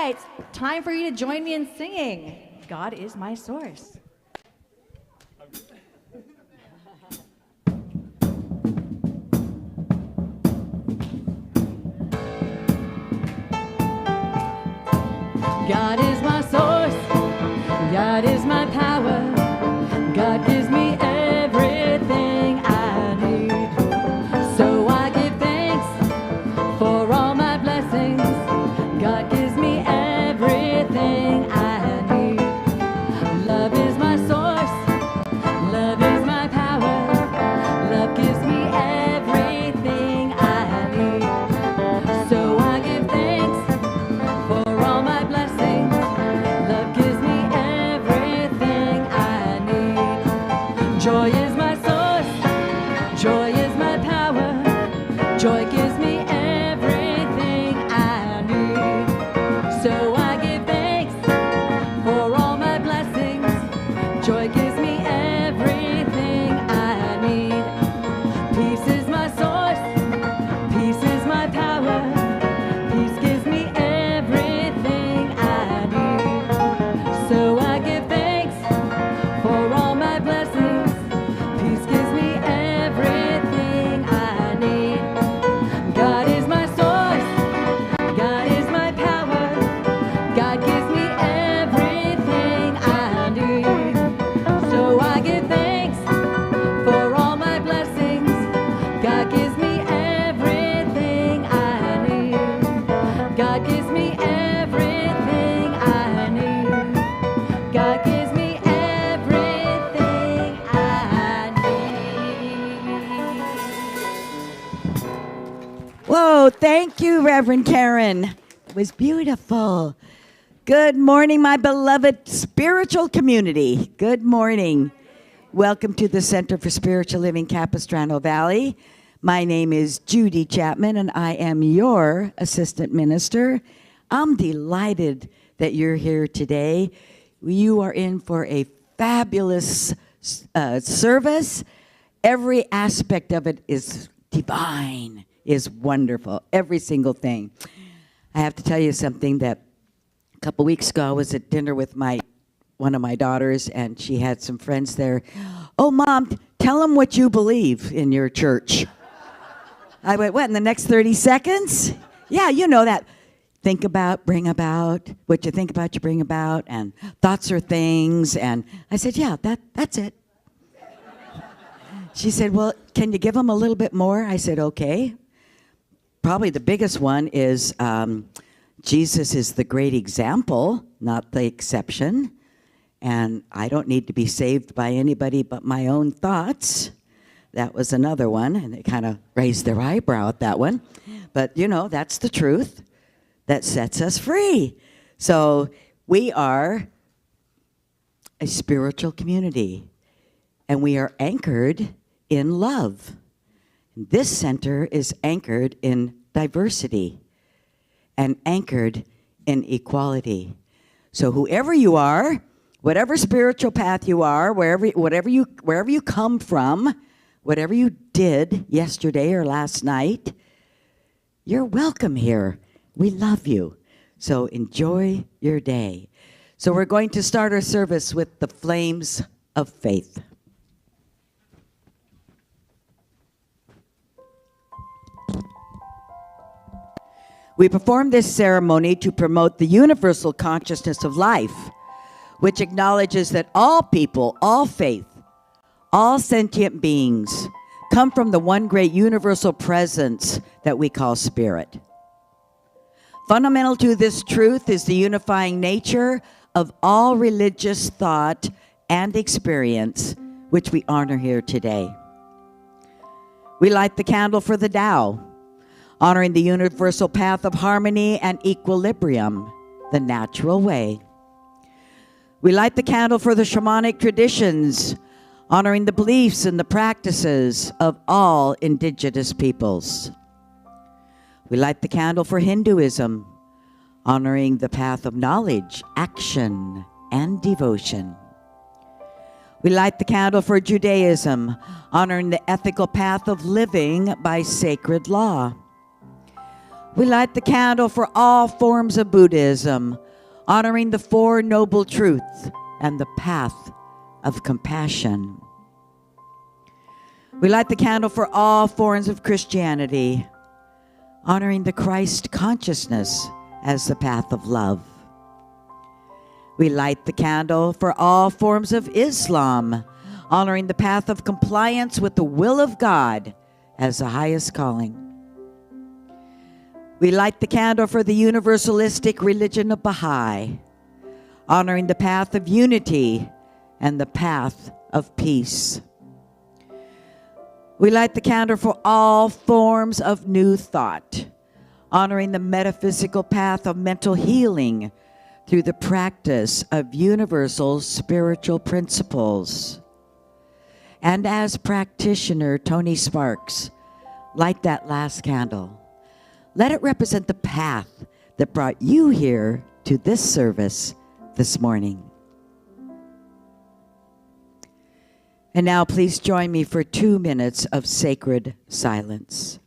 right, time for you to join me in singing. God is my source. God is my source. God is my power. God gives me everything I need. So I give thanks for all my blessings. God gives me everything I need. Love is my source. Love is my power. Love gives me everything I need. So I give thanks for all my blessings. Love gives me everything I need. Joy is my source. Joy is my power. Joy gives me everything I need. So I give thanks for all my blessings. Joy gives me everything I need. Peace is my source. Peace is my power. Peace gives me everything I need. So I give thanks for all my blessings. Peace gives me everything I need. God is my source. God is my power. God gives me everything I need. So I give thanks for all my blessings. God gives me everything I need. God gives me everything I need. God gives me everything I need. Whoa, thank you, Reverend Karen. It was beautiful. Good morning, my beloved spiritual community. Good morning. Welcome to the Center for Spiritual Living, Capistrano Valley. My name is Judy Chapman, and I am your assistant minister. I'm delighted that you're here today. You are in for a fabulous service. Every aspect of it is divine, is wonderful, every single thing. I have to tell you something that a couple weeks ago I was at dinner with one of my daughters, and she had some friends there. Oh, Mom, tell them what you believe in your church. I went, what, in the next 30 seconds? Yeah, you know that. Think about, bring about. What you think about, you bring about. And thoughts are things. And I said, yeah, that's it. She said, well, can you give them a little bit more? I said, okay. Probably the biggest one is Jesus is the great example, not the exception. And I don't need to be saved by anybody but my own thoughts. That was another one, and they kind of raised their eyebrow at that one. But, you know, that's the truth that sets us free. So we are a spiritual community, and we are anchored in love. This center is anchored in diversity and anchored in equality. So whoever you are, whatever spiritual path you are, wherever you come from, whatever you did yesterday or last night, you're welcome here. We love you. So enjoy your day. So we're going to start our service with the flames of faith. We perform this ceremony to promote the universal consciousness of life, which acknowledges that all people, all faith, all sentient beings come from the one great universal presence that we call spirit. Fundamental to this truth is the unifying nature of all religious thought and experience, which we honor here today. We light the candle for the Tao, honoring the universal path of harmony and equilibrium, the natural way. We light the candle for the shamanic traditions, honoring the beliefs and the practices of all indigenous peoples. We light the candle for Hinduism, honoring the path of knowledge, action, and devotion. We light the candle for Judaism, honoring the ethical path of living by sacred law. We light the candle for all forms of Buddhism, honoring the Four Noble Truths and the path of compassion. We light the candle for all forms of Christianity, honoring the Christ consciousness as the path of love. We light the candle for all forms of Islam, honoring the path of compliance with the will of God as the highest calling. We light the candle for the universalistic religion of Baha'i, honoring the path of unity and the path of peace. We light the candle for all forms of new thought, honoring the metaphysical path of mental healing through the practice of universal spiritual principles. And as practitioner Tony Sparks, light that last candle. Let it represent the path that brought you here to this service this morning. And now please join me for 2 minutes of sacred silence.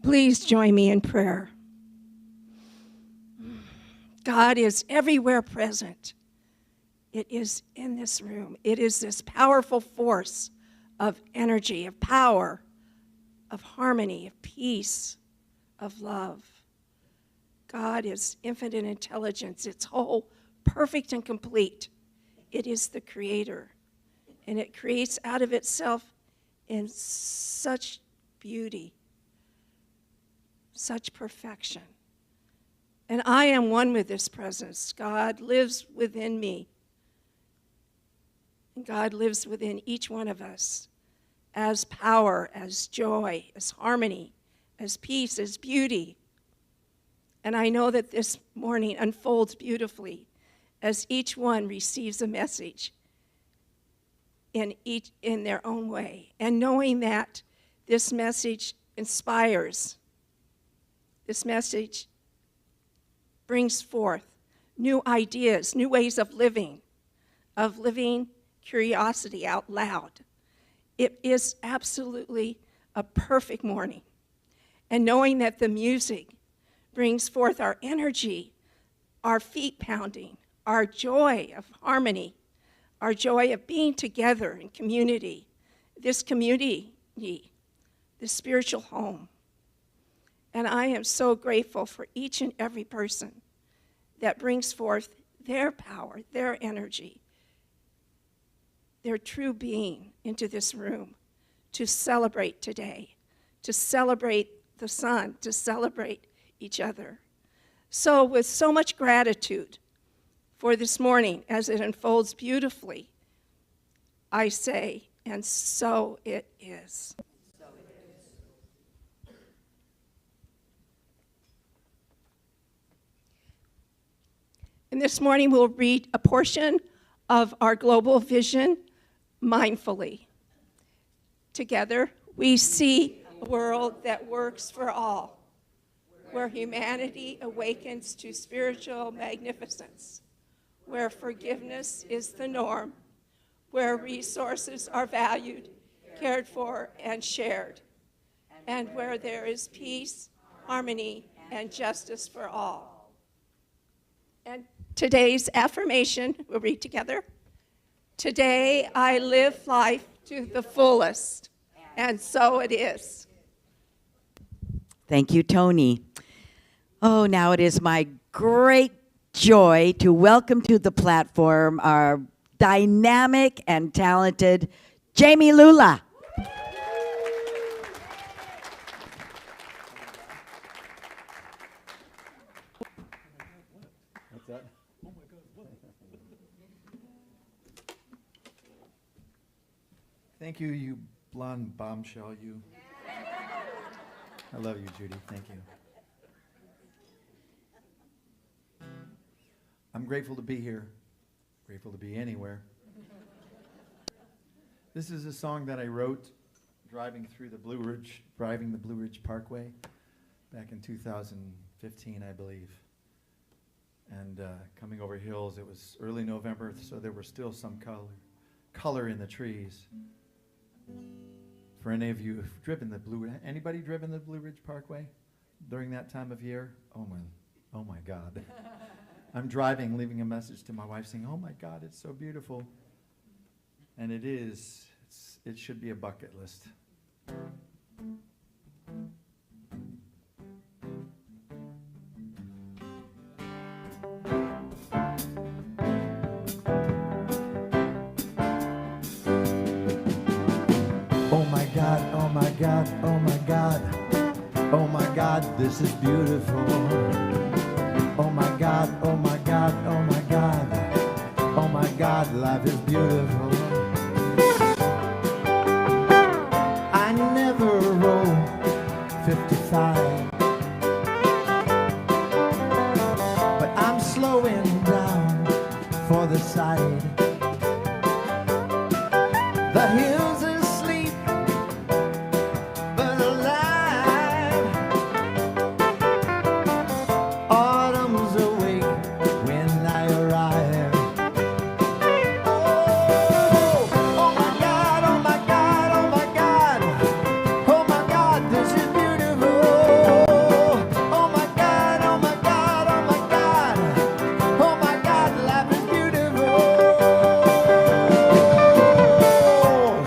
Please join me in prayer. God is everywhere present. It is in this room. It is this powerful force of energy, of power, of harmony, of peace, of love. God is infinite intelligence. It's whole, perfect, and complete. It is the creator, and it creates out of itself in such beauty, such perfection. And I am one with this presence. God lives within me. And God lives within each one of us as power, as joy, as harmony, as peace, as beauty. And I know that this morning unfolds beautifully as each one receives a message in their own way. And knowing that this message inspires, this message brings forth new ideas, new ways of living curiosity out loud. It is absolutely a perfect morning. And knowing that the music brings forth our energy, our feet pounding, our joy of harmony, our joy of being together in community, this community, the spiritual home. And I am so grateful for each and every person that brings forth their power, their energy, their true being into this room to celebrate today, to celebrate the sun, to celebrate each other. So with so much gratitude for this morning as it unfolds beautifully, I say, and so it is. And this morning we'll read a portion of our global vision mindfully. Together, we see a world that works for all, where humanity awakens to spiritual magnificence, where forgiveness is the norm, where resources are valued, cared for, and shared, and where there is peace, harmony, and justice for all. And today's affirmation, we'll read together. Today I live life to the fullest, and so it is. Thank you, Tony. Oh, now it is my great joy to welcome to the platform our dynamic and talented Jamie Lula. Thank you, you blonde bombshell, you. I love you, Judy. Thank you. I'm grateful to be here. Grateful to be anywhere. This is a song that I wrote driving the Blue Ridge Parkway back in 2015, I believe. And coming over hills, it was early November, so there was still some color in the trees. For any of you who've driven anybody driven the Blue Ridge Parkway during that time of year? Oh my God. I'm driving, leaving a message to my wife saying, oh my God, it's so beautiful. And it is. It should be a bucket list. Oh my God, oh my God, oh my God. Oh my God, this is beautiful. Oh my God, oh my God, oh my God. Oh my God, life is beautiful. I never rode 55, but I'm slowing down for the sight. The hills are asleep, but alive. Autumn's awake when I arrive. Oh, oh my God, oh my God, oh my God. Oh my God, this is beautiful. Oh my God, oh my God, oh my God. Oh my God, life is beautiful.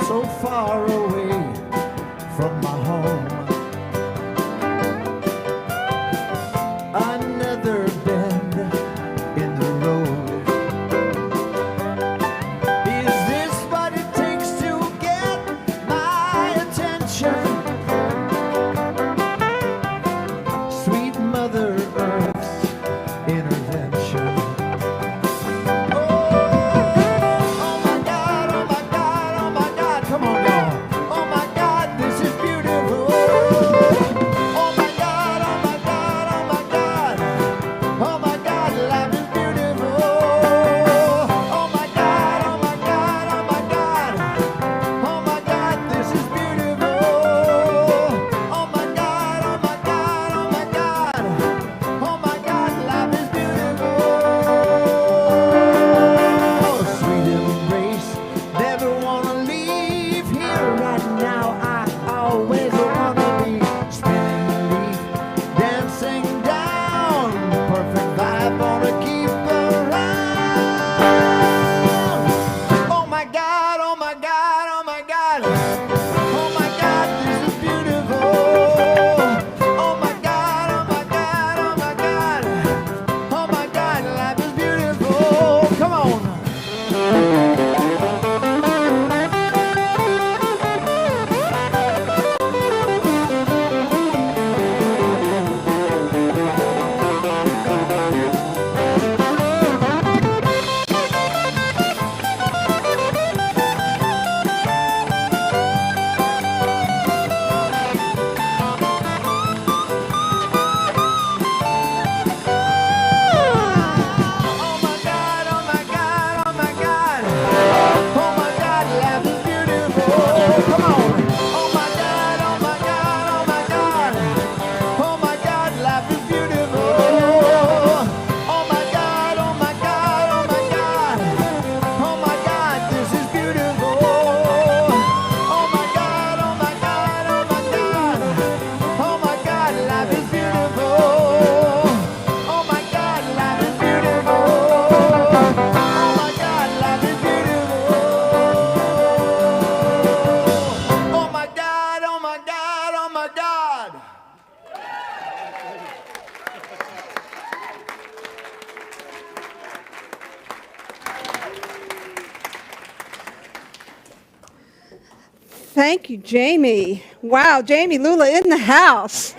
So Thank you, Jamie. Wow, Jamie Lula in the house.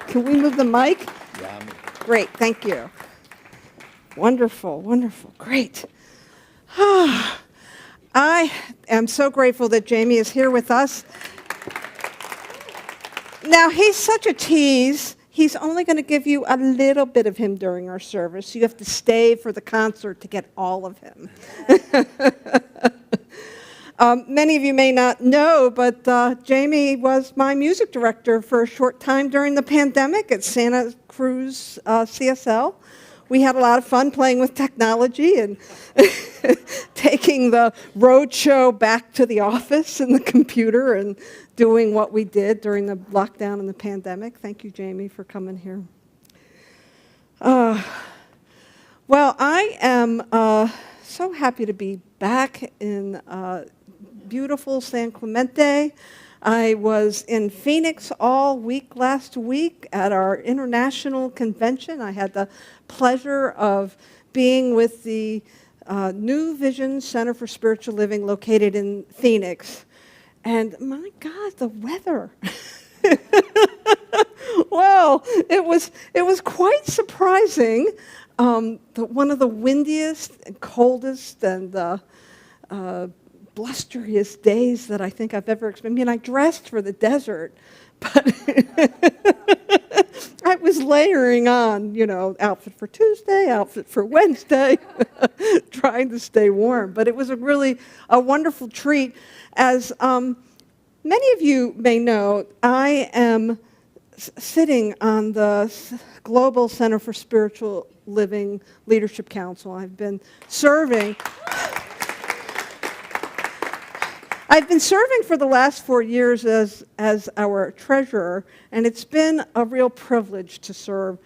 Can we move the mic? Yeah, Great, thank you. Wonderful, wonderful, great. I am so grateful that Jamie is here with us. Now, he's such a tease. He's only going to give you a little bit of him during our service. You have to stay for the concert to get all of him. Many of you may not know, but Jamie was my music director for a short time during the pandemic at Santa Cruz CSL. We had a lot of fun playing with technology and taking the road show back to the office and the computer and doing what we did during the lockdown and the pandemic. Thank you, Jamie, for coming here. Well, I am so happy to be back in beautiful San Clemente. I was in Phoenix all week last week at our international convention. I had the pleasure of being with the New Vision Center for Spiritual Living located in Phoenix. And my God, the weather. Well, it was quite surprising. One of the windiest and coldest and blusteriest days that I think I've ever experienced. I mean, I dressed for the desert, but I was layering on, outfit for Tuesday, outfit for Wednesday, trying to stay warm. But it was a wonderful treat. As many of you may know, I am sitting on the Global Center for Spiritual Living Leadership Council. I've been serving for the last 4 years as our treasurer, and it's been a real privilege to serve.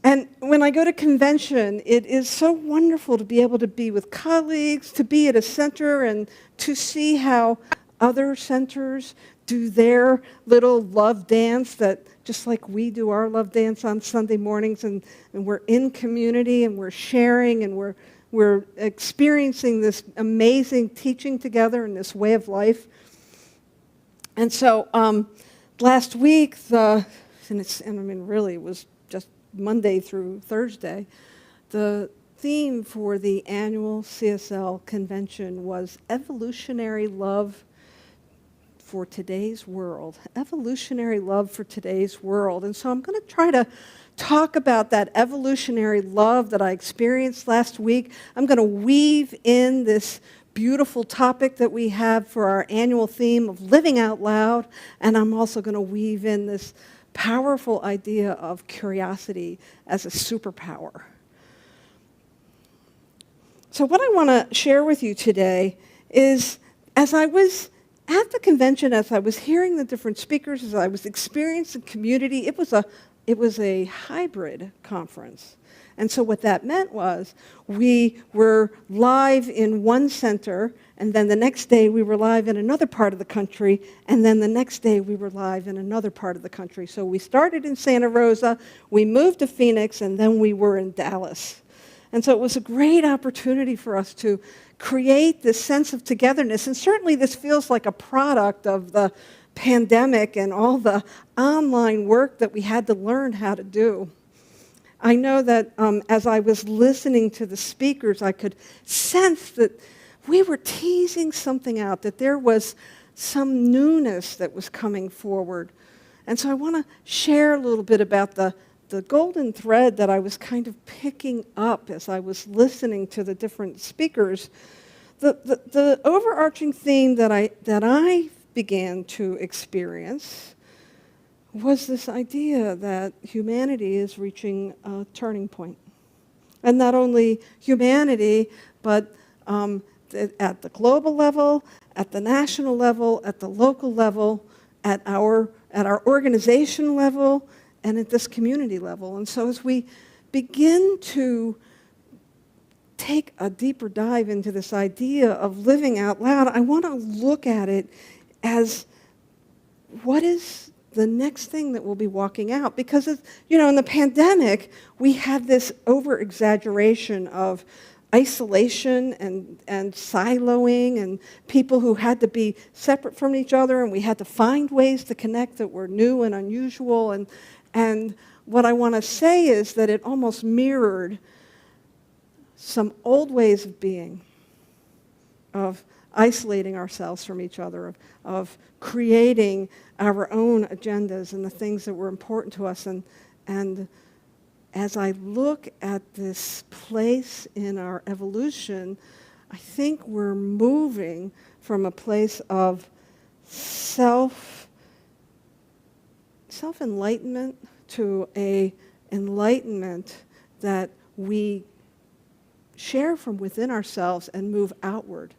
And when I go to convention, it is so wonderful to be able to be with colleagues, to be at a center, and to see how other centers do their little love dance, that just like we do our love dance on Sunday mornings, and we're in community, and we're sharing, and we're experiencing this amazing teaching together and this way of life. And so last week, really it was just Monday through Thursday, the theme for the annual CSL convention was evolutionary love for today's world. Evolutionary love for today's world. And so I'm going to try to talk about that evolutionary love that I experienced last week. I'm going to weave in this beautiful topic that we have for our annual theme of living out loud, and I'm also going to weave in this powerful idea of curiosity as a superpower. So what I want to share with you today is, as I was at the convention, as I was hearing the different speakers, as I was experiencing community, it was a hybrid conference. And so what that meant was we were live in one center, and then the next day we were live in another part of the country, and then the next day we were live in another part of the country. So we started in Santa Rosa, we moved to Phoenix, and then we were in Dallas. And so it was a great opportunity for us to create this sense of togetherness. And certainly this feels like a product of the pandemic and all the online work that we had to learn how to do. I know that as I was listening to the speakers, I could sense that we were teasing something out, that there was some newness that was coming forward. And so I want to share a little bit about the golden thread that I was kind of picking up as I was listening to the different speakers. The overarching theme that I began to experience was this idea that humanity is reaching a turning point. And not only humanity, but at the global level, at the national level, at the local level, at our organization level, and at this community level. And so as we begin to take a deeper dive into this idea of living out loud, I want to look at it as what is the next thing that we'll be walking out. Because, in the pandemic, we had this over-exaggeration of isolation and siloing, and people who had to be separate from each other, and we had to find ways to connect that were new and unusual. And what I want to say is that it almost mirrored some old ways of being, of isolating ourselves from each other, of creating our own agendas and the things that were important to us. And as I look at this place in our evolution, I think we're moving from a place of self-enlightenment to a enlightenment that we share from within ourselves and move outward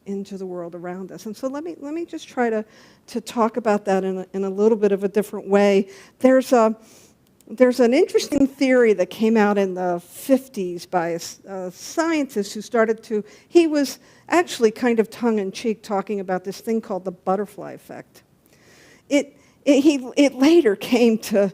into the world around us. And so let me just try to talk about that in a little bit of a different way. There's an interesting theory that came out in the 50s by a scientist who he was actually kind of tongue-in-cheek talking about this thing called the butterfly effect. It later came to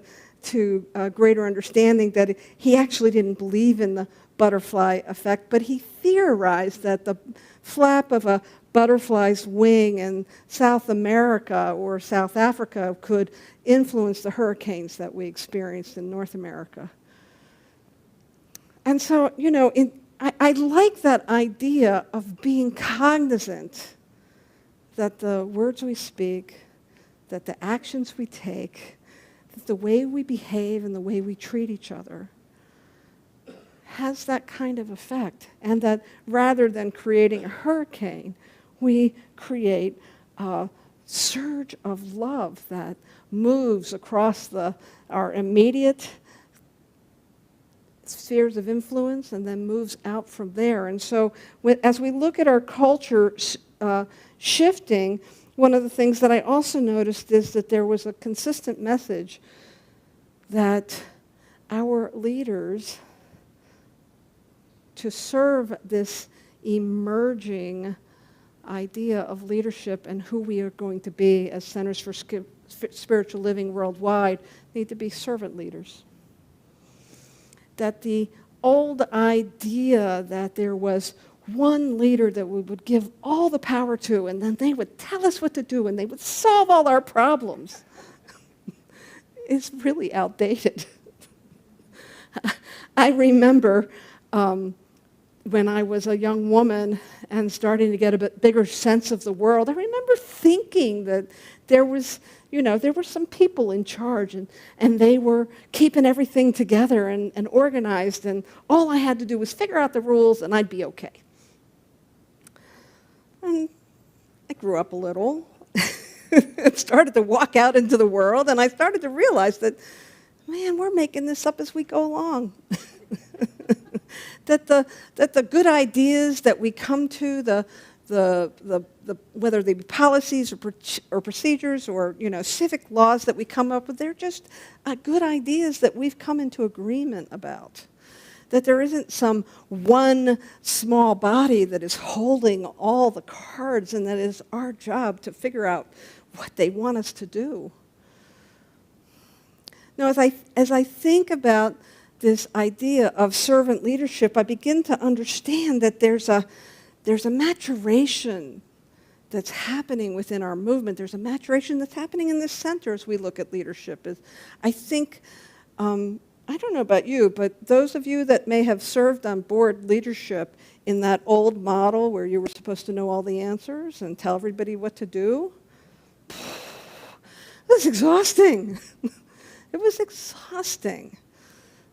a greater understanding that he actually didn't believe in the butterfly effect, but he theorized that the flap of a butterfly's wing in South America or South Africa could influence the hurricanes that we experienced in North America. And so, I like that idea of being cognizant that the words we speak, that the actions we take, that the way we behave and the way we treat each other has that kind of effect, and that rather than creating a hurricane, we create a surge of love that moves across our immediate spheres of influence and then moves out from there. And so as we look at our culture shifting, one of the things that I also noticed is that there was a consistent message that our leaders, to serve this emerging idea of leadership and who we are going to be as Centers for Spiritual Living worldwide, need to be servant leaders. That the old idea that there was one leader that we would give all the power to, and then they would tell us what to do, and they would solve all our problems, is really outdated. I remember when I was a young woman and starting to get a bit bigger sense of the world, I remember thinking that there were some people in charge, and they were keeping everything together and organized, and all I had to do was figure out the rules and I'd be okay. And I grew up a little, started to walk out into the world, and I started to realize that, man, we're making this up as we go along. That the good ideas that we come to, whether they be policies or procedures or civic laws that we come up with, they're just good ideas that we've come into agreement about. That there isn't some one small body that is holding all the cards, and that it is our job to figure out what they want us to do. Now, as I think about this idea of servant leadership, I begin to understand that there's a maturation that's happening within our movement. There's a maturation that's happening in this center as we look at leadership. I think, I don't know about you, but those of you that may have served on board leadership in that old model where you were supposed to know all the answers and tell everybody what to do, it was exhausting. It was exhausting.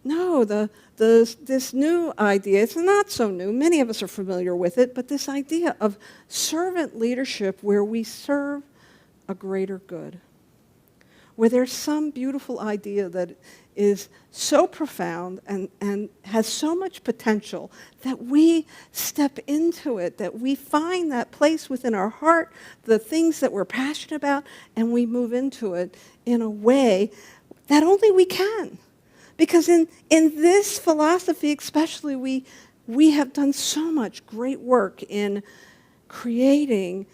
No, this new idea, it's not so new, many of us are familiar with it, but this idea of servant leadership where we serve a greater good, where there's some beautiful idea that is so profound and has so much potential that we step into it, that we find that place within our heart, the things that we're passionate about, and we move into it in a way that only we can. Because in this philosophy especially, we have done so much great work in creating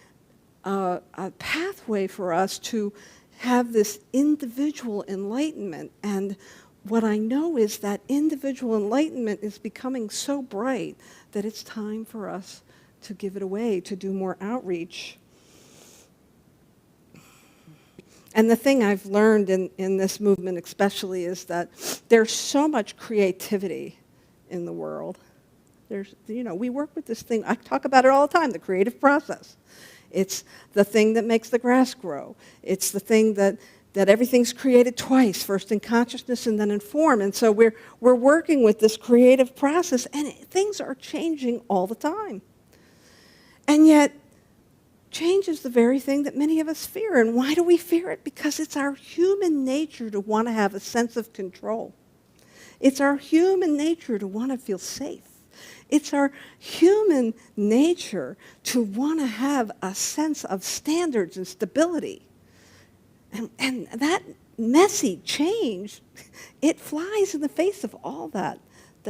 a pathway for us to have this individual enlightenment. And what I know is that individual enlightenment is becoming so bright that it's time for us to give it away, to do more outreach. And the thing I've learned in this movement especially is that there's so much creativity in the world. We work with this thing, I talk about it all the time, the creative process. It's the thing that makes the grass grow. It's the thing that everything's created twice, first in consciousness and then in form. And so we're working with this creative process, and things are changing all the time. And yet, change is the very thing that many of us fear. And why do we fear it? Because it's our human nature to want to have a sense of control. It's our human nature to want to feel safe. It's our human nature to want to have a sense of standards and stability. And that messy change, it flies in the face of all that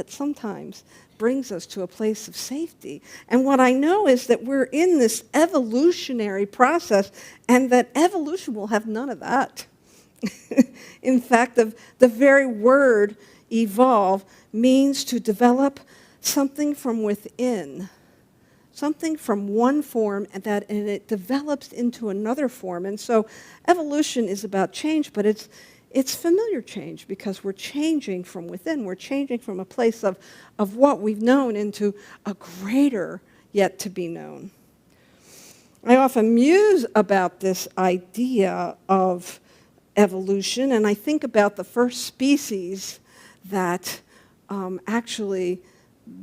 sometimes brings us to a place of safety. And what I know is that we're in this evolutionary process, and that evolution will have none of that. In fact, the very word evolve means to develop something from within, something from one form, and it develops into another form. And so evolution is about change, but it's familiar change, because we're changing from within. We're changing from a place of what we've known into a greater yet to be known. I often muse about this idea of evolution, and I think about the first species that actually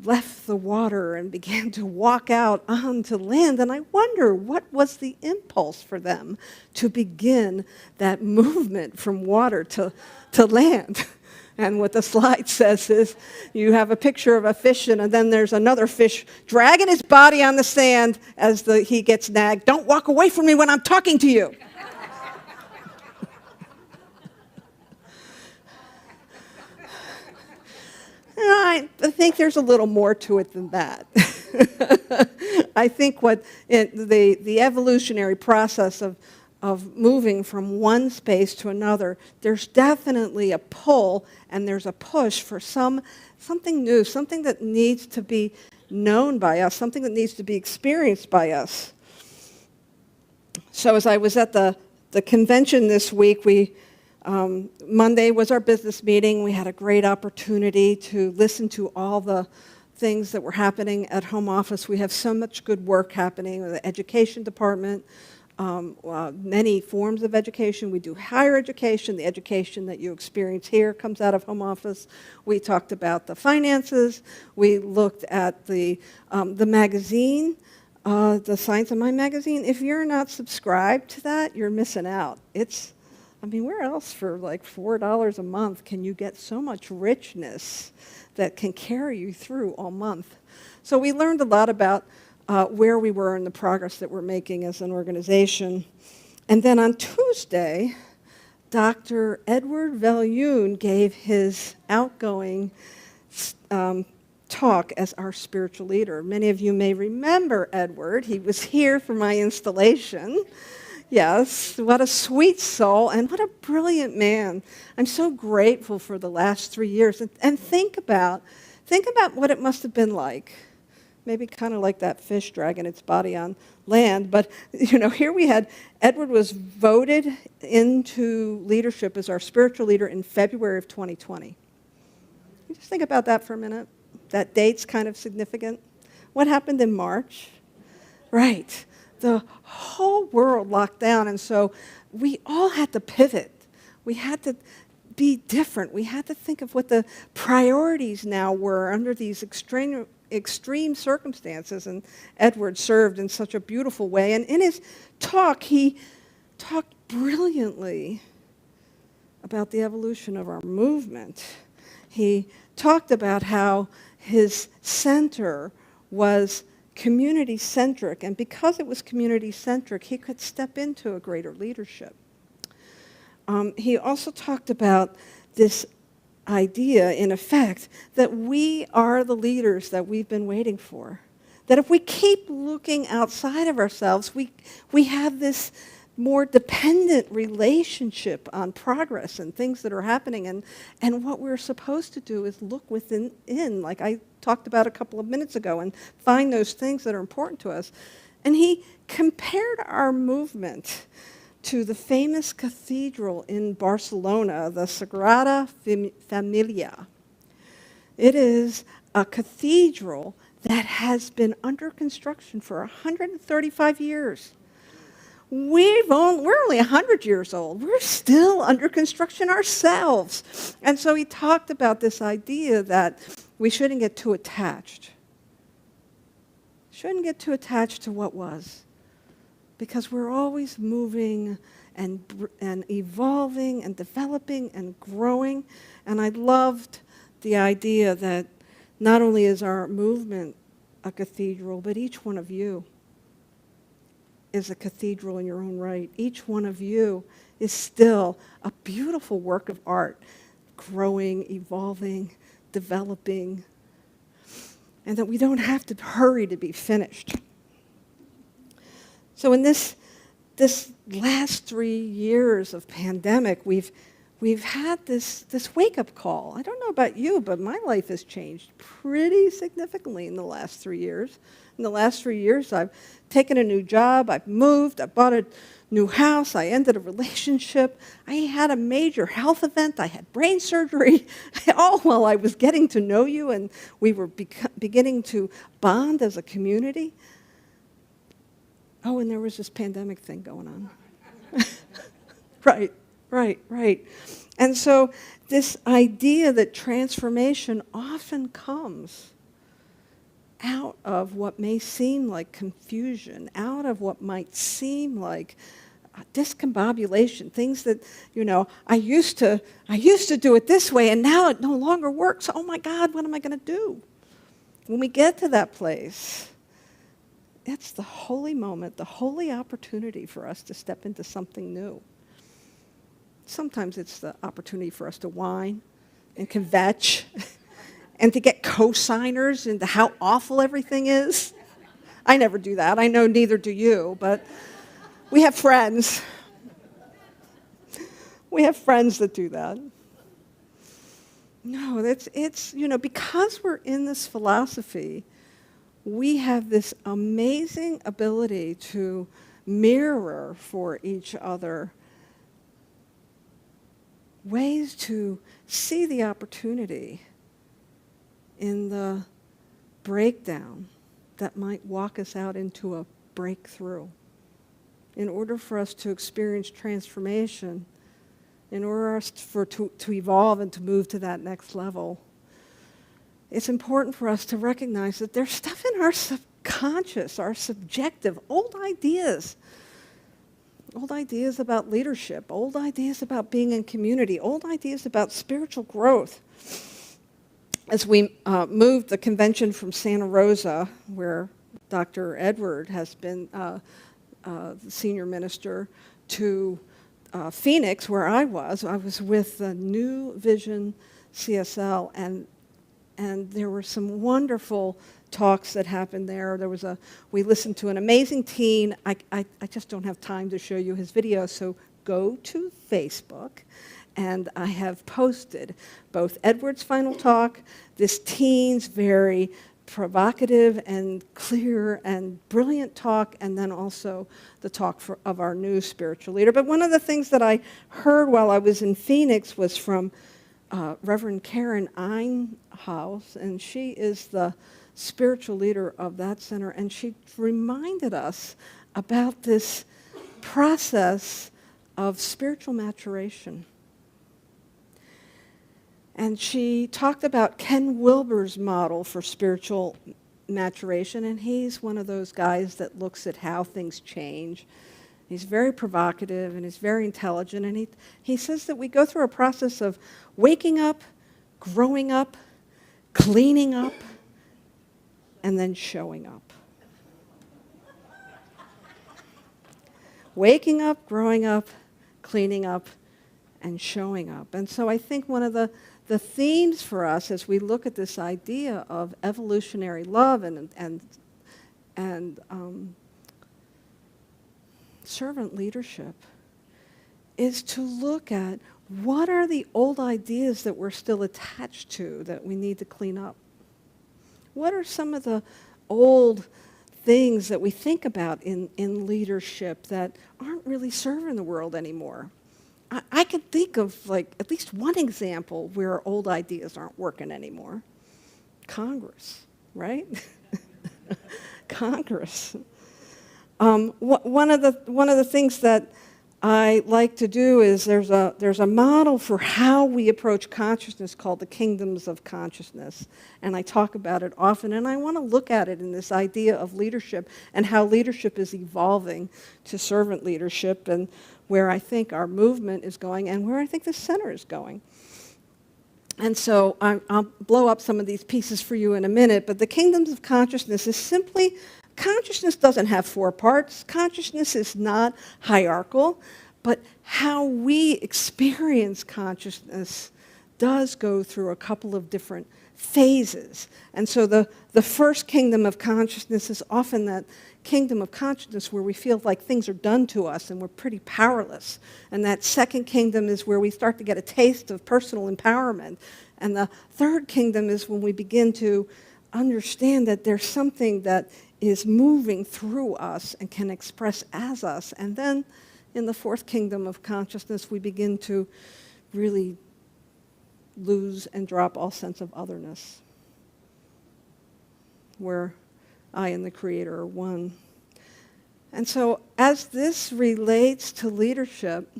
left the water and began to walk out onto land. And I wonder, what was the impulse for them to begin that movement from water to land? And what the slide says is, you have a picture of a fish, and then there's another fish dragging his body on the sand as he gets nagged. Don't walk away from me when I'm talking to you. I think there's a little more to it than that. I think the evolutionary process of moving from one space to another, there's definitely a pull and there's a push for something new, something that needs to be known by us, something that needs to be experienced by us. So as I was at the convention this week, Monday was our business meeting. We had a great opportunity to listen to all the things that were happening at home office. We have so much good work happening with the education department, many forms of education. We do higher education. The education that you experience here comes out of home office. We talked about the finances. We looked at the magazine, the Science of Mind magazine. If you're not subscribed to that, you're missing out. Where else for like $4 a month can you get so much richness that can carry you through all month? So we learned a lot about where we were in the progress that we're making as an organization. And then on Tuesday, Dr. Edward Veljun gave his outgoing talk as our spiritual leader. Many of you may remember Edward. He was here for my installation. Yes, what a sweet soul, and what a brilliant man. I'm so grateful for the last 3 years. And think about what it must have been like. Maybe kind of like that fish dragging its body on land. But, here we had, Edward was voted into leadership as our spiritual leader in February of 2020. You just think about that for a minute. That date's kind of significant. What happened in March? Right. The whole world locked down, and so we all had to pivot. We had to be different. We had to think of what the priorities now were under these extreme circumstances, and Edward served in such a beautiful way. And in his talk, he talked brilliantly about the evolution of our movement. He talked about how his center was community-centric, and because it was community-centric, he could step into a greater leadership. He also talked about this idea, in effect, that we are the leaders that we've been waiting for. That if we keep looking outside of ourselves, we have this more dependent relationship on progress and things that are happening. And what we're supposed to do is look within, like I talked about a couple of minutes ago, and find those things that are important to us. And he compared our movement to the famous cathedral in Barcelona, the Sagrada Familia. It is a cathedral that has been under construction for 135 years. We're only 100 years old. We're still under construction ourselves. And so he talked about this idea that we shouldn't get too attached. Shouldn't get too attached to what was. Because we're always moving and evolving and developing and growing. And I loved the idea that not only is our movement a cathedral, but each one of you is a cathedral in your own right. Each one of you is still a beautiful work of art, growing, evolving, developing, and that we don't have to hurry to be finished. So in this last 3 years of pandemic, we've had this wake-up call. I don't know about you, but my life has changed pretty significantly in the last 3 years. In the last 3 years, I've taken a new job, I've moved, I bought a new house, I ended a relationship, I had a major health event, I had brain surgery, all while I was getting to know you and we were beginning to bond as a community. Oh, and there was this pandemic thing going on. Right. And so this idea that transformation often comes out of what may seem like confusion, out of what might seem like discombobulation, things that, I used to do it this way and now it no longer works. Oh my God, what am I going to do? When we get to that place, it's the holy moment, the holy opportunity for us to step into something new. Sometimes it's the opportunity for us to whine and kvetch and to get co-signers into how awful everything is. I never do that. I know neither do you, but we have friends. We have friends that do that. No, it's because we're in this philosophy, we have this amazing ability to mirror for each other ways to see the opportunity in the breakdown that might walk us out into a breakthrough. In order for us to experience transformation, in order for us to evolve and to move to that next level, it's important for us to recognize that there's stuff in our subconscious, our subjective, old ideas about leadership, old ideas about being in community, old ideas about spiritual growth. As we moved the convention from Santa Rosa, where Dr. Edward has been the senior minister, to Phoenix, where I was with the New Vision CSL, and there were some wonderful talks that happened there. We listened to an amazing teen. I just don't have time to show you his video, so go to Facebook, and I have posted both Edward's final talk, this teen's very provocative and clear and brilliant talk, and then also the talk of our new spiritual leader. But one of the things that I heard while I was in Phoenix was from Reverend Karen Einhaus, and she is the spiritual leader of that center, and she reminded us about this process of spiritual maturation. And she talked about Ken Wilber's model for spiritual maturation, and he's one of those guys that looks at how things change. He's very provocative and he's very intelligent, and he says that we go through a process of waking up, growing up, cleaning up, and then showing up. Waking up, growing up, cleaning up, and showing up. And so I think one of the themes for us as we look at this idea of evolutionary love and servant leadership is to look at what are the old ideas that we're still attached to that we need to clean up. What are some of the old things that we think about in leadership that aren't really serving the world anymore? I can think of like at least one example where old ideas aren't working anymore. Congress, right? Congress. One of the things that I like to do is there's a model for how we approach consciousness called the kingdoms of consciousness, and I talk about it often, and I want to look at it in this idea of leadership and how leadership is evolving to servant leadership, and where I think our movement is going and where I think the center is going. And so I'll blow up some of these pieces for you in a minute, but the kingdoms of consciousness is simply, consciousness doesn't have 4 parts. Consciousness is not hierarchical, but how we experience consciousness does go through a couple of different phases. And so the first kingdom of consciousness is often that kingdom of consciousness where we feel like things are done to us and we're pretty powerless. And that second kingdom is where we start to get a taste of personal empowerment. And the third kingdom is when we begin to understand that there's something that is moving through us and can express as us. And then in the fourth kingdom of consciousness, we begin to really lose and drop all sense of otherness, where I and the Creator are one. And so as this relates to leadership,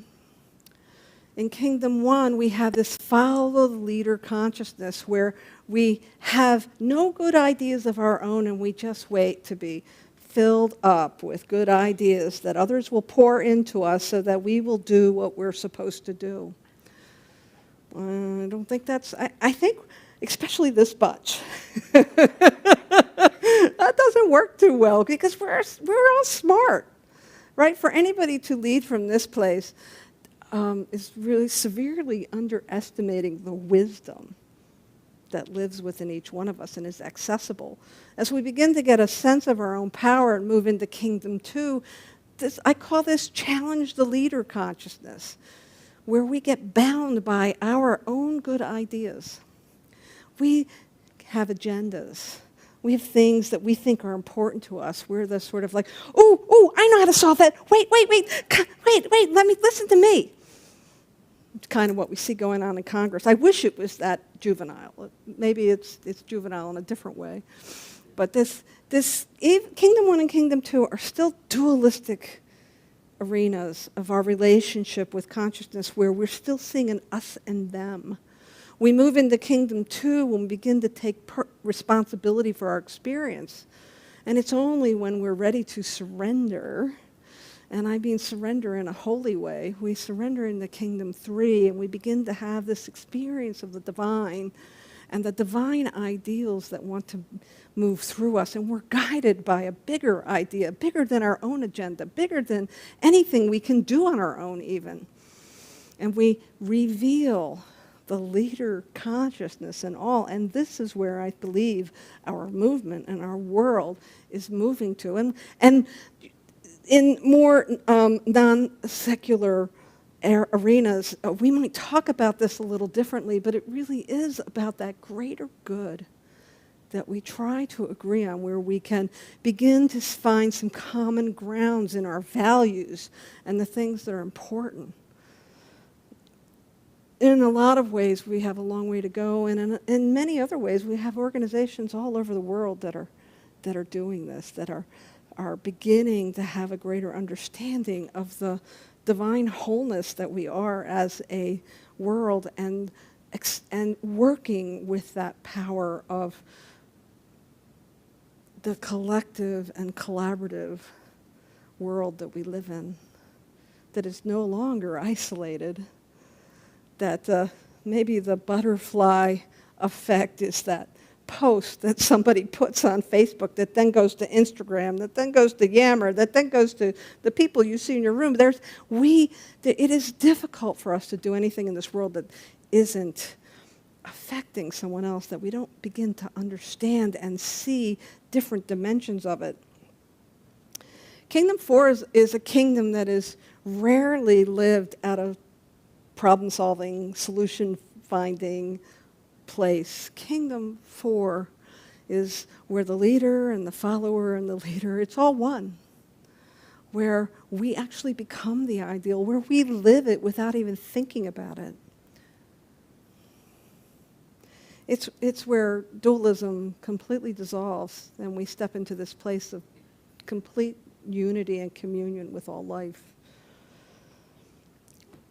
in Kingdom 1, we have this follow the leader consciousness where we have no good ideas of our own and we just wait to be filled up with good ideas that others will pour into us so that we will do what we're supposed to do. I don't think that's, I think especially this bunch. That doesn't work too well because we're all smart, right? For anybody to lead from this place is really severely underestimating the wisdom that lives within each one of us and is accessible. As we begin to get a sense of our own power and move into Kingdom 2, I call this challenge the leader consciousness, where we get bound by our own good ideas. We have agendas. We have things that we think are important to us. We're the sort of like, oh, I know how to solve that. Wait, let me listen to me. It's kind of what we see going on in Congress. I wish it was that juvenile. Maybe it's juvenile in a different way. But this Kingdom 1 and Kingdom 2 are still dualistic arenas of our relationship with consciousness where we're still seeing an us and them. We move into Kingdom 2 when we begin to take responsibility for our experience. And it's only when we're ready to surrender, and I mean surrender in a holy way, we surrender into Kingdom 3 and we begin to have this experience of the divine and the divine ideals that want to move through us. And we're guided by a bigger idea, bigger than our own agenda, bigger than anything we can do on our own even. And we reveal the leader consciousness and all. And this is where I believe our movement and our world is moving to. And in more non-secular arenas, we might talk about this a little differently, but it really is about that greater good that we try to agree on, where we can begin to find some common grounds in our values and the things that are important. In a lot of ways, we have a long way to go, and in many other ways, we have organizations all over the world that are doing this, that are beginning to have a greater understanding of the divine wholeness that we are as a world, and working with that power of the collective and collaborative world that we live in, that is no longer isolated. That maybe the butterfly effect is that post that somebody puts on Facebook that then goes to Instagram, that then goes to Yammer, that then goes to the people you see in your room. It is difficult for us to do anything in this world that isn't affecting someone else, that we don't begin to understand and see different dimensions of it. Kingdom 4 is a kingdom that is rarely lived out of problem-solving, solution-finding place. Kingdom 4 is where the leader and the follower and the leader, it's all one. Where we actually become the ideal, where we live it without even thinking about it. It's where dualism completely dissolves and we step into this place of complete unity and communion with all life.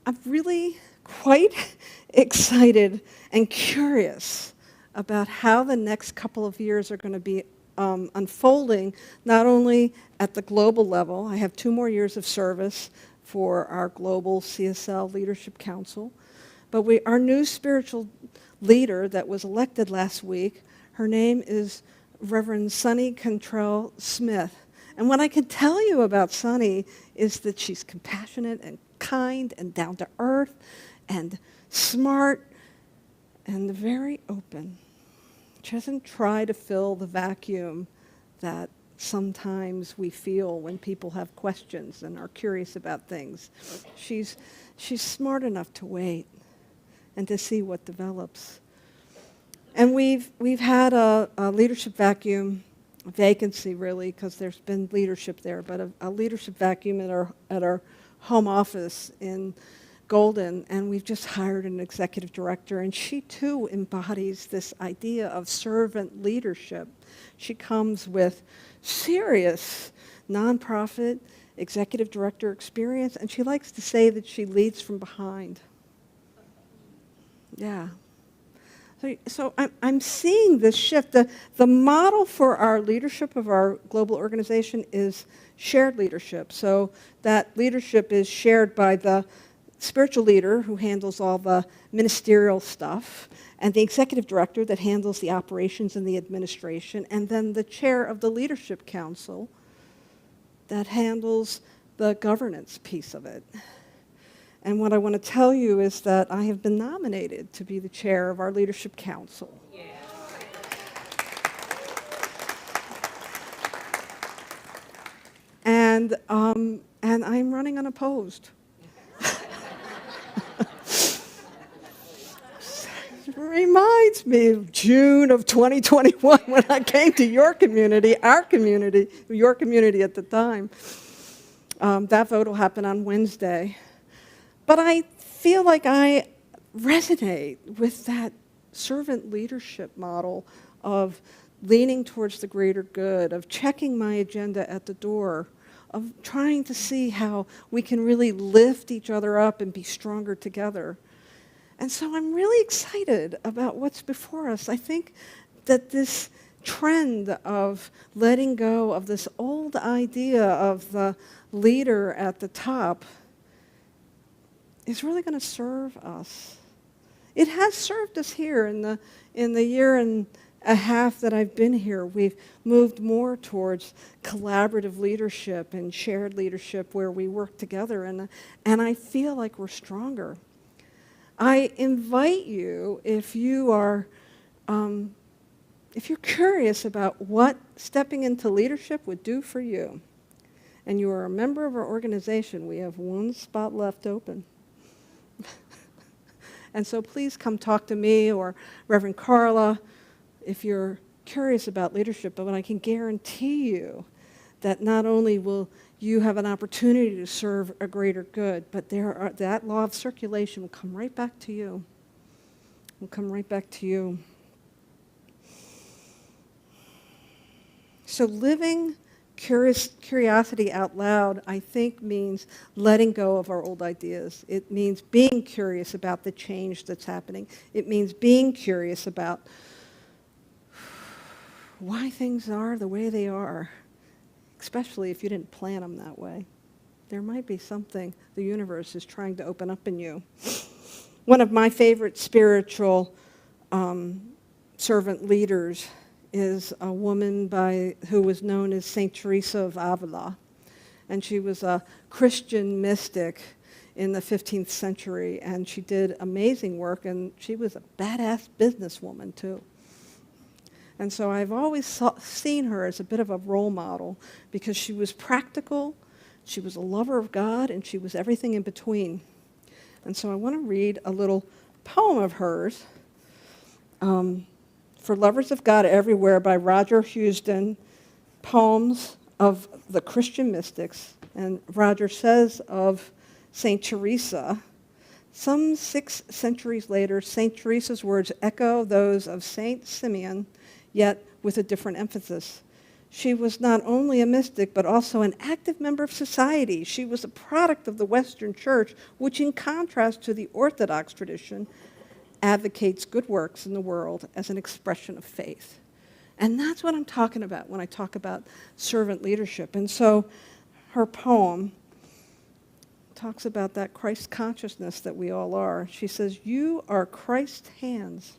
I'm really quite excited and curious about how the next couple of years are going to be unfolding, not only at the global level. I have 2 more years of service for our global CSL Leadership Council, but our new spiritual leader that was elected last week, her name is Reverend Sunny Cantrell Smith. And what I can tell you about Sunny is that she's compassionate and kind and down to earth and smart and very open. She doesn't try to fill the vacuum that sometimes we feel when people have questions and are curious about things. She's smart enough to wait and to see what develops. And we've had a leadership vacancy really, because there's been leadership there, but a leadership vacuum at our home office in Golden, and we've just hired an executive director, and she too embodies this idea of servant leadership. She comes with serious nonprofit executive director experience, and she likes to say that she leads from behind. Yeah. So I'm seeing this shift. The model for our leadership of our global organization is shared leadership. So that leadership is shared by the spiritual leader who handles all the ministerial stuff, and the executive director that handles the operations and the administration, and then the chair of the leadership council that handles the governance piece of it. And what I want to tell you is that I have been nominated to be the chair of our leadership council. Yeah. And I'm running unopposed. Reminds me of June of 2021 when I came to your community, our community, your community at the time. That vote will happen on Wednesday. But I feel like I resonate with that servant leadership model of leaning towards the greater good, of checking my agenda at the door, of trying to see how we can really lift each other up and be stronger together. And so I'm really excited about what's before us. I think that this trend of letting go of this old idea of the leader at the top is really going to serve us. It has served us here in the year and a half that I've been here. We've moved more towards collaborative leadership and shared leadership where we work together, and I feel like we're stronger. I invite you, if you're curious about what stepping into leadership would do for you, and you are a member of our organization, we have 1 spot left open. And so please come talk to me or Reverend Carla if you're curious about leadership. But I can guarantee you that not only will you have an opportunity to serve a greater good, but that law of circulation will come right back to you. Will come right back to you. So living curiosity out loud, I think, means letting go of our old ideas. It means being curious about the change that's happening. It means being curious about why things are the way they are, especially if you didn't plan them that way. There might be something the universe is trying to open up in you. One of my favorite spiritual servant leaders is a woman who was known as Saint Teresa of Avila. And she was a Christian mystic in the 15th century, and she did amazing work, and she was a badass businesswoman too. And so I've always seen her as a bit of a role model because she was practical, she was a lover of God, and she was everything in between. And so I want to read a little poem of hers, For Lovers of God Everywhere by Roger Houston, Poems of the Christian Mystics. And Roger says of St. Teresa, some 6 centuries later, St. Teresa's words echo those of St. Simeon, yet with a different emphasis. She was not only a mystic, but also an active member of society. She was a product of the Western Church, which in contrast to the Orthodox tradition, advocates good works in the world as an expression of faith. And that's what I'm talking about when I talk about servant leadership. And so her poem talks about that Christ consciousness that we all are. She says, "You are Christ's hands.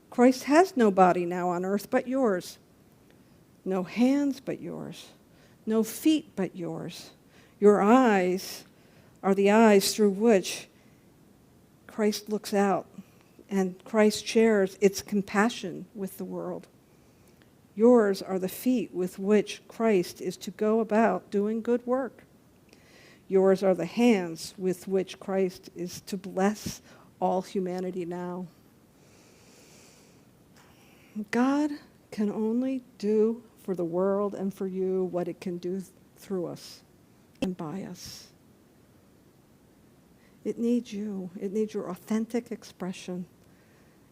Christ has no body now on earth but yours. No hands but yours. No feet but yours. Your eyes are the eyes through which Christ looks out, and Christ shares its compassion with the world. Yours are the feet with which Christ is to go about doing good work. Yours are the hands with which Christ is to bless all humanity now." God can only do for the world and for you what it can do through us and by us. It needs you. It needs your authentic expression.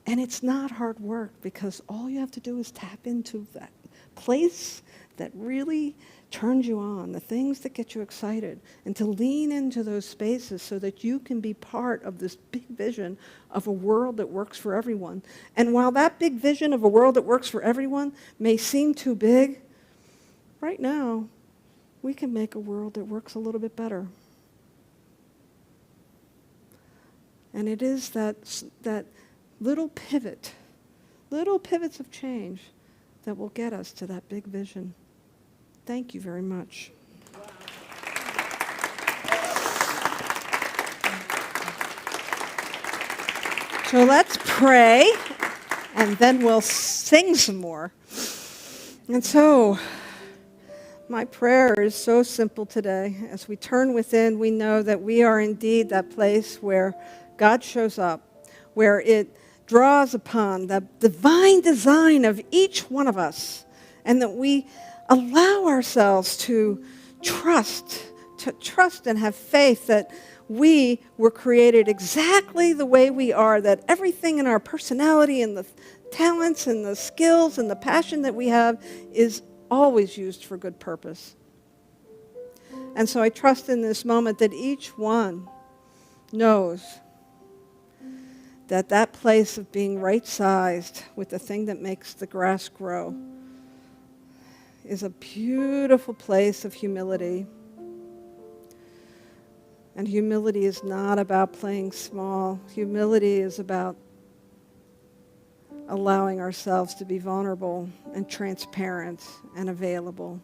And it's not hard work because all you have to do is tap into that place that really turns you on, the things that get you excited, and to lean into those spaces so that you can be part of this big vision of a world that works for everyone. And while that big vision of a world that works for everyone may seem too big, right now, we can make a world that works a little bit better. And it is that little pivots of change that will get us to that big vision. Thank you very much. So let's pray, and then we'll sing some more. And so, my prayer is so simple today. As we turn within, we know that we are indeed that place where God shows up, where it draws upon the divine design of each one of us, and that we allow ourselves to trust and have faith that we were created exactly the way we are, that everything in our personality and the talents and the skills and the passion that we have is always used for good purpose. And so I trust in this moment that each one knows that that place of being right-sized with the thing that makes the grass grow is a beautiful place of humility. And humility is not about playing small. Humility is about allowing ourselves to be vulnerable and transparent and available.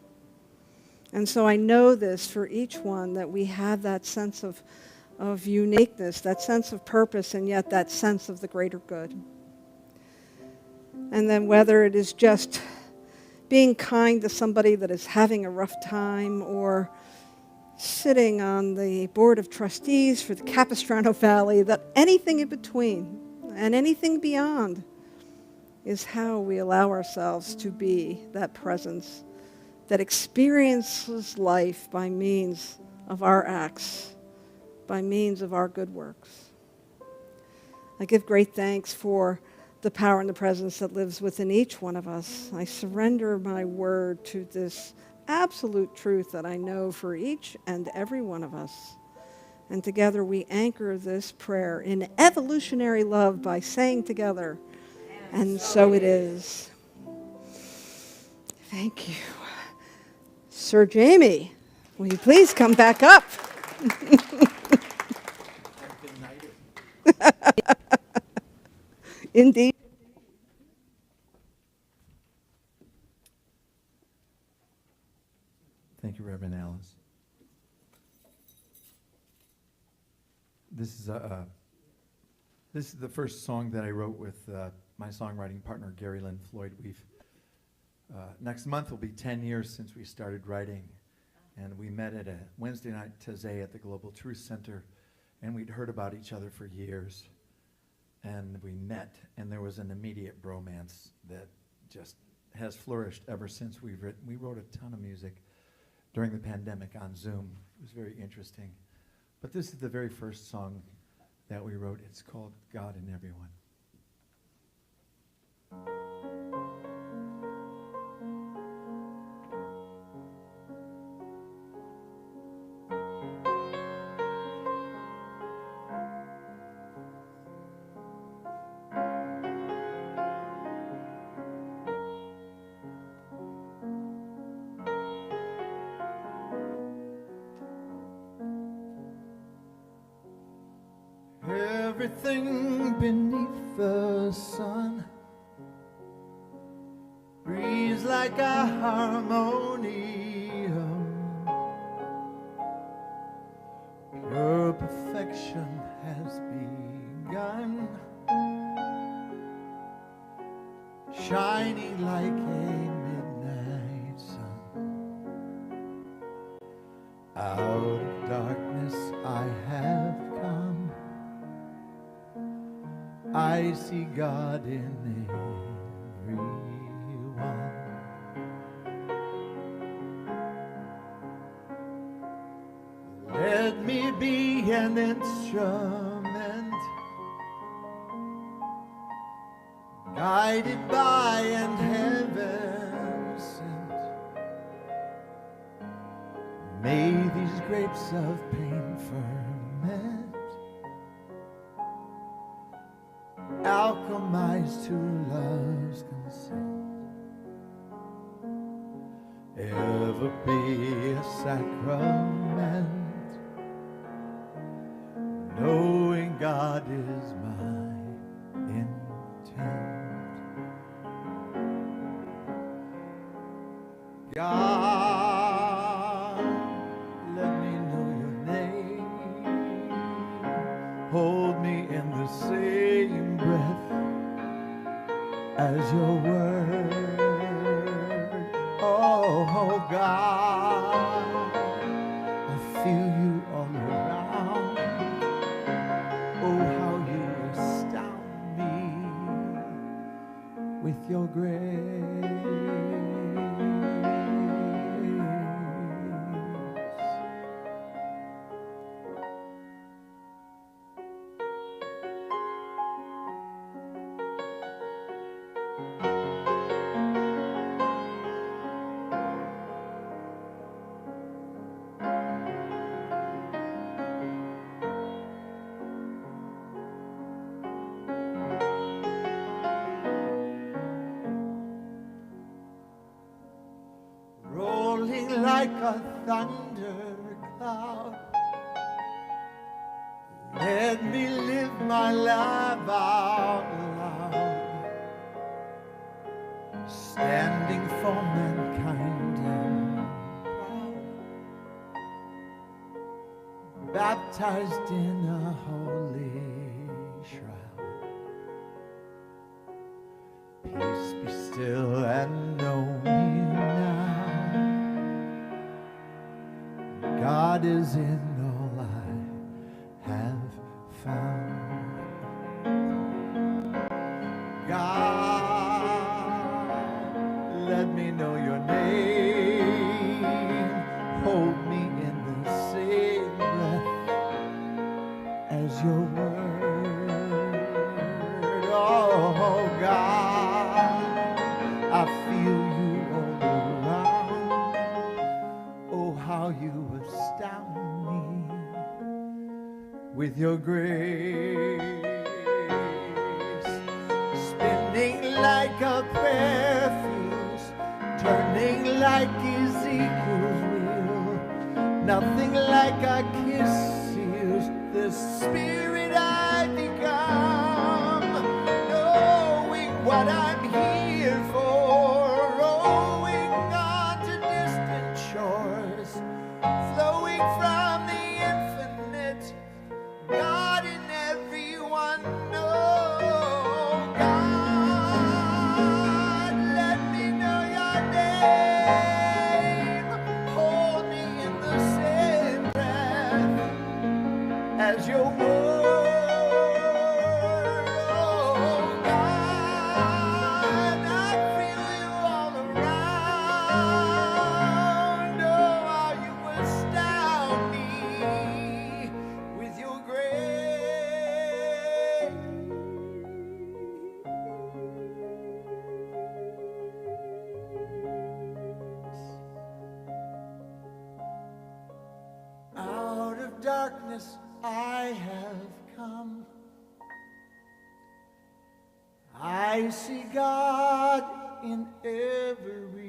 And so I know this for each one, that we have that sense of uniqueness, that sense of purpose, and yet that sense of the greater good. And then whether it is just being kind to somebody that is having a rough time, or sitting on the board of trustees for the Capistrano Valley, that anything in between and anything beyond is how we allow ourselves to be that presence that experiences life by means of our acts, by means of our good works. I give great thanks for the power and the presence that lives within each one of us. I surrender my word to this absolute truth that I know for each and every one of us. And together we anchor this prayer in evolutionary love by saying together, and so it is. Thank you. Sir Jamie, will you please come back up? Indeed. Thank you, Reverend Alice. This is the first song that I wrote with my songwriting partner, Gary Lynn Floyd. Next month will be 10 years since we started writing. And we met at a Wednesday night Taizé at the Global Truth Center, and we'd heard about each other for years. And we met, and there was an immediate bromance that just has flourished ever since we've written. We wrote a ton of music during the pandemic on Zoom. It was very interesting. But this is the very first song that we wrote. It's called God in Everyone. Everything beneath the sun breathes like a harmonium. Pure perfection has begun, shining like a midnight sun. Out of darkness I have come, I see God in everyone. Let me be an instrument, guided by an heaven sent. May these grapes of pain ferment, alchemized to love's consent. Ever be a sacrament, knowing God is my intent. God, let me know your name. Hold me in the same breath as your word. Oh God, I feel you all around. Oh, how you astound me with your grace. Rolling like a thundercloud, let me live my life out loud, standing for mankind and proud, baptized in a holy shroud. Peace be still and know me now, God is in all I have found. God, let me know your name. Hold me in the same breath as your word. Oh God, I feel you all around. Oh, how you astound me with your grace. Spinning like a prayer fuse, turning like Ezekiel's wheel. Nothing like a kiss seals the spirit I become. Knowing what I'm here for, rowing on to distant shores, flowing from the infinite, God in everyone. Oh God, darkness I have come, I see God in everyone.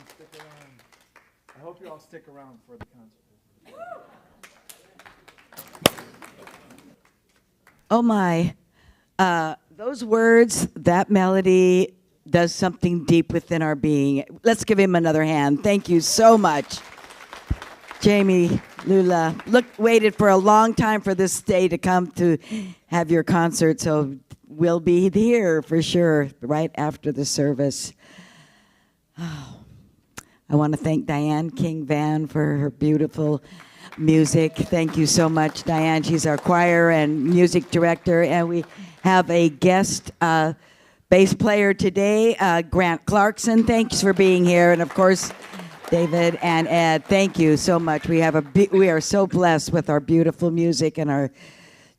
Stick around. I hope you all stick around for the concert. Oh my. Those words, that melody does something deep within our being. Let's give him another hand. Thank you so much. Jamie, Lula, waited for a long time for this day to come to have your concert, so we'll be here for sure right after the service. Oh, I want to thank Diane King Van for her beautiful music. Thank you so much, Diane. She's our choir and music director, and we have a guest bass player today, Grant Clarkson. Thanks for being here, and of course, David and Ed. Thank you so much. We are so blessed with our beautiful music and our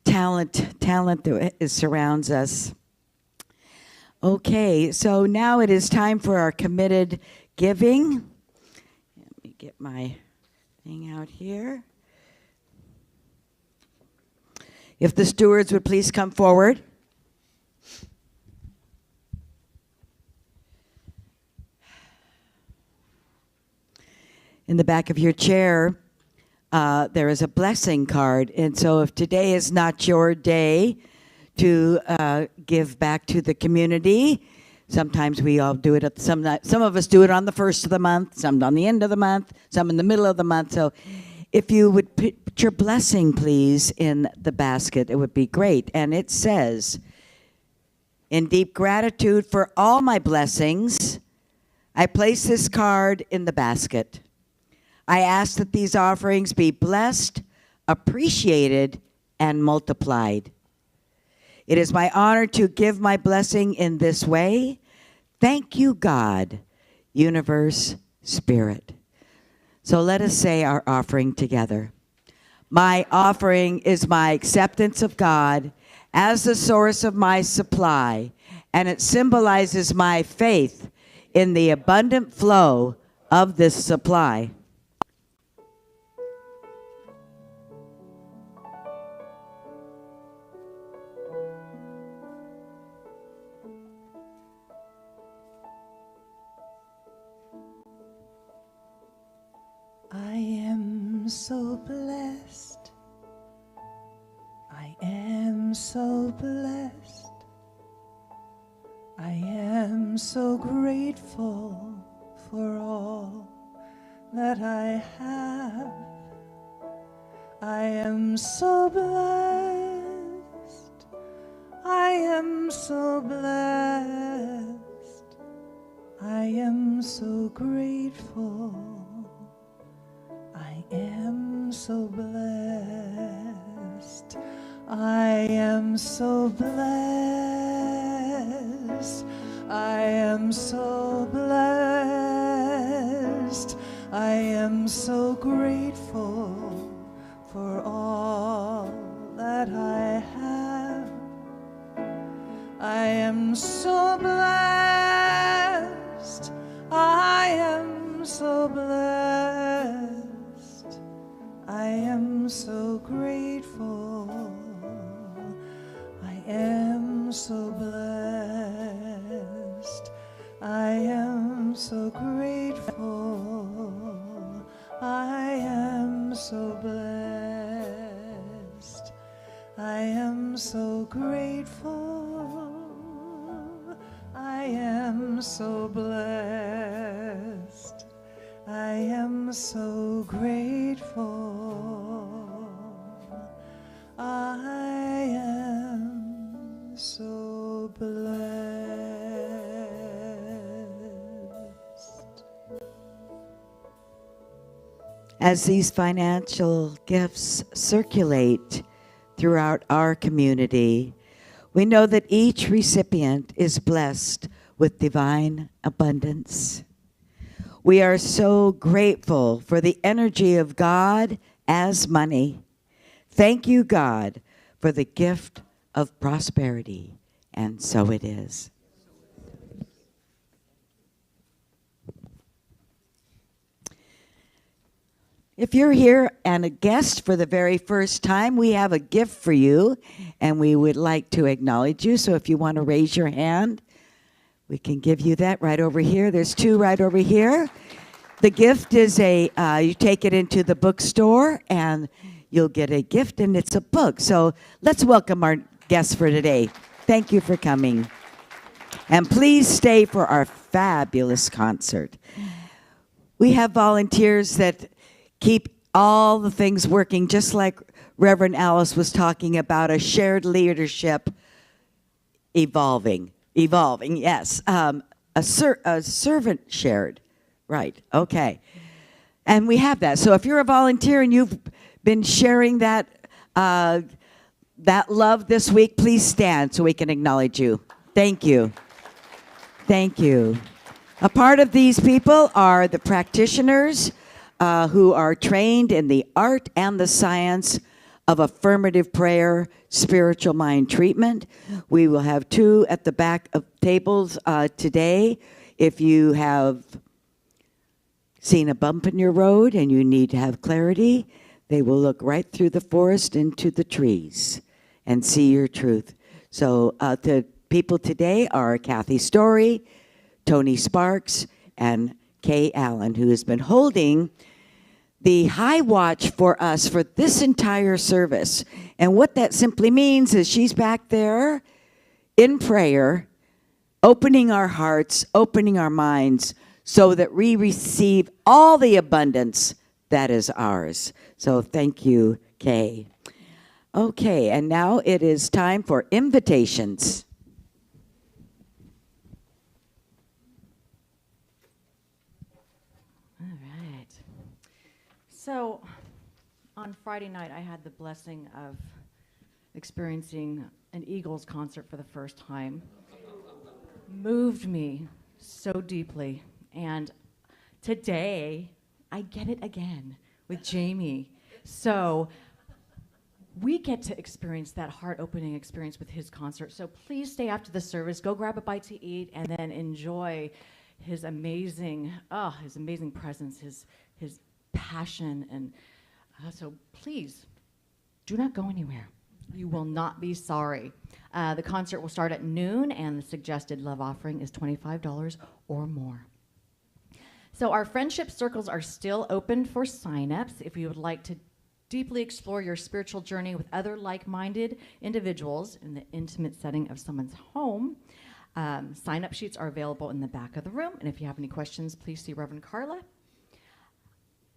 talent that surrounds us. Okay, so now it is time for our committed giving. Let me get my thing out here. If the stewards would please come forward. In the back of your chair, there is a blessing card. And so if today is not your day to give back to the community, sometimes we all do it some of us do it on the first of the month, some on the end of the month, some in the middle of the month. So if you would put your blessing, please, in the basket, it would be great. And it says, in deep gratitude for all my blessings, I place this card in the basket. I ask that these offerings be blessed, appreciated, and multiplied. It is my honor to give my blessing in this way. Thank you, God, universe, spirit. So let us say our offering together. My offering is my acceptance of God as the source of my supply, and it symbolizes my faith in the abundant flow of this supply. I am so blessed. I am so blessed. I am so grateful for all that I have. I am so blessed. I am so blessed. I am so grateful. I am so blessed. I am so blessed. I am so blessed. I am so grateful for all that I have. I am so blessed. I am so blessed. I am so grateful. I am so blessed. I am so grateful. I am so blessed. I am so grateful. I am so blessed. I am so grateful. I am so blessed. As these financial gifts circulate throughout our community, we know that each recipient is blessed with divine abundance. We are so grateful for the energy of God as money. Thank you, God, for the gift of prosperity. And so it is. If you're here and a guest for the very first time, we have a gift for you, and we would like to acknowledge you. So if you want to raise your hand, we can give you that right over here. There's two right over here. The gift is you take it into the bookstore, and you'll get a gift, and it's a book. So let's welcome our guests for today. Thank you for coming. And please stay for our fabulous concert. We have volunteers that keep all the things working, just like Reverend Alice was talking about, a shared leadership evolving, yes. A servant shared, right, okay. And we have that. So if you're a volunteer and you've been sharing that love this week, please stand so we can acknowledge you. Thank you. Thank you. A part of these people are the practitioners who are trained in the art and the science of affirmative prayer, spiritual mind treatment. We will have two at the back of tables today. If you have seen a bump in your road and you need to have clarity, they will look right through the forest into the trees and see your truth. So the people today are Kathy Story, Tony Sparks, and Kay Allen, who has been holding the high watch for us for this entire service. And what that simply means is she's back there in prayer, opening our hearts, opening our minds, so that we receive all the abundance that is ours. So thank you, Kay. Okay, and now it is time for invitations. So, on Friday night, I had the blessing of experiencing an Eagles concert for the first time. Moved me so deeply. And today, I get it again with Jamie. So, we get to experience that heart-opening experience with his concert. So please stay after the service, go grab a bite to eat, and then enjoy his amazing presence, his passion, and so please do not go anywhere. You will not be sorry. The concert will start at noon, and the suggested love offering is $25 or more. So our friendship circles are still open for signups. If you would like to deeply explore your spiritual journey with other like-minded individuals in the intimate setting of someone's home, sign-up sheets are available in the back of the room, and if you have any questions, please see Reverend Carla.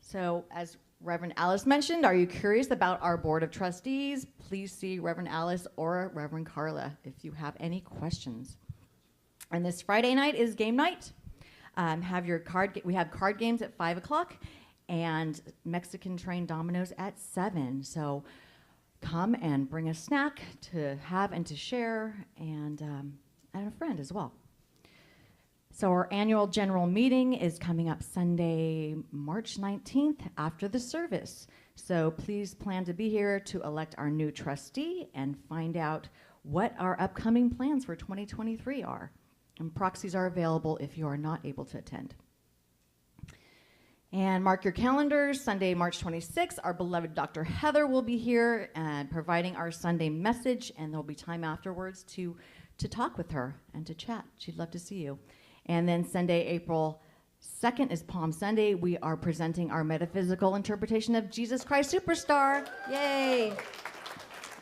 So, as Reverend Alice mentioned, are you curious about our Board of Trustees? Please see Reverend Alice or Reverend Carla if you have any questions. And this Friday night is game night. We have card games at 5 o'clock and Mexican trained dominoes at 7. So come and bring a snack to have and to share, and a friend as well. So our annual general meeting is coming up Sunday, March 19th after the service. So please plan to be here to elect our new trustee and find out what our upcoming plans for 2023 are. And proxies are available if you are not able to attend. And mark your calendars, Sunday, March 26th, our beloved Dr. Heather will be here providing our Sunday message, and there'll be time afterwards to talk with her and to chat. She'd love to see you. And then Sunday, April 2nd is Palm Sunday. We are presenting our metaphysical interpretation of Jesus Christ Superstar. Yay!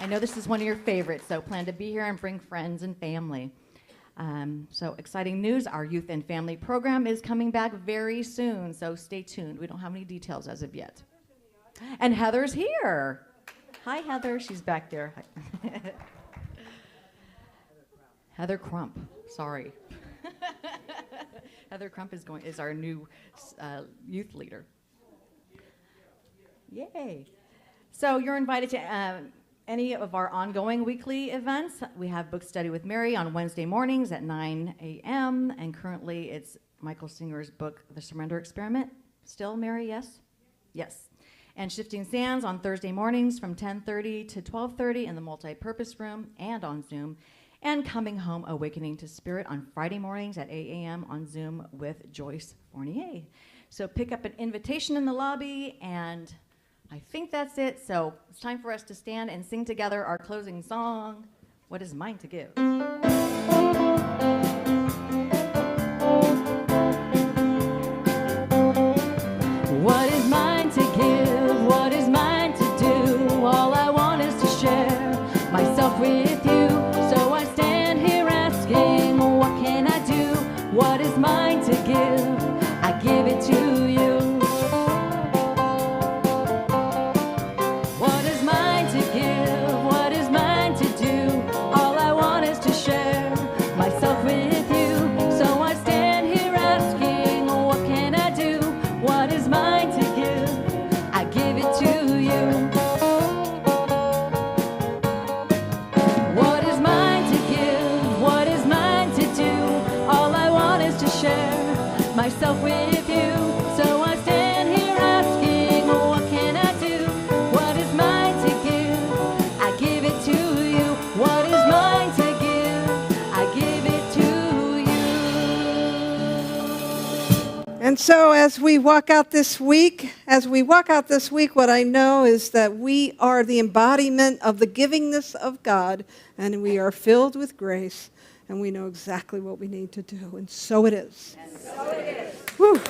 I know this is one of your favorites, so plan to be here and bring friends and family. So exciting news, our youth and family program is coming back very soon, so stay tuned. We don't have any details as of yet. And Heather's here. Hi, Heather. She's back there. Heather Crump. Sorry. Heather Crump is our new youth leader. Yay. So you're invited to any of our ongoing weekly events. We have Book Study with Mary on Wednesday mornings at 9 a.m. and currently it's Michael Singer's book, The Surrender Experiment. Still, Mary, yes? Yes. And Shifting Sands on Thursday mornings from 10:30 to 12:30 in the multi-purpose room and on Zoom. And Coming Home, Awakening to Spirit on Friday mornings at 8 a.m. on Zoom with Joyce Fournier. So pick up an invitation in the lobby, and I think that's it. So it's time for us to stand and sing together our closing song, What Is Mine to Give? What is mine to give? What is mine to do? All I want is to share myself with you. So I stand here asking, what can I do? What is mine to give? I give it to you. What is mine to give? What is mine to do? All I want is to share myself with you. So I stand here asking, what can I do? What is mine to give? I give it to you. What is mine to give? What is mine to do? All I want is to share myself with you. So I stand here asking, what can I do? What is mine to give? I give it to you. What is mine to give? I give it to you. And so as we walk out this week, what I know is that we are the embodiment of the givingness of God, and we are filled with grace, and we know exactly what we need to do. And so it is. And so it is. Whew.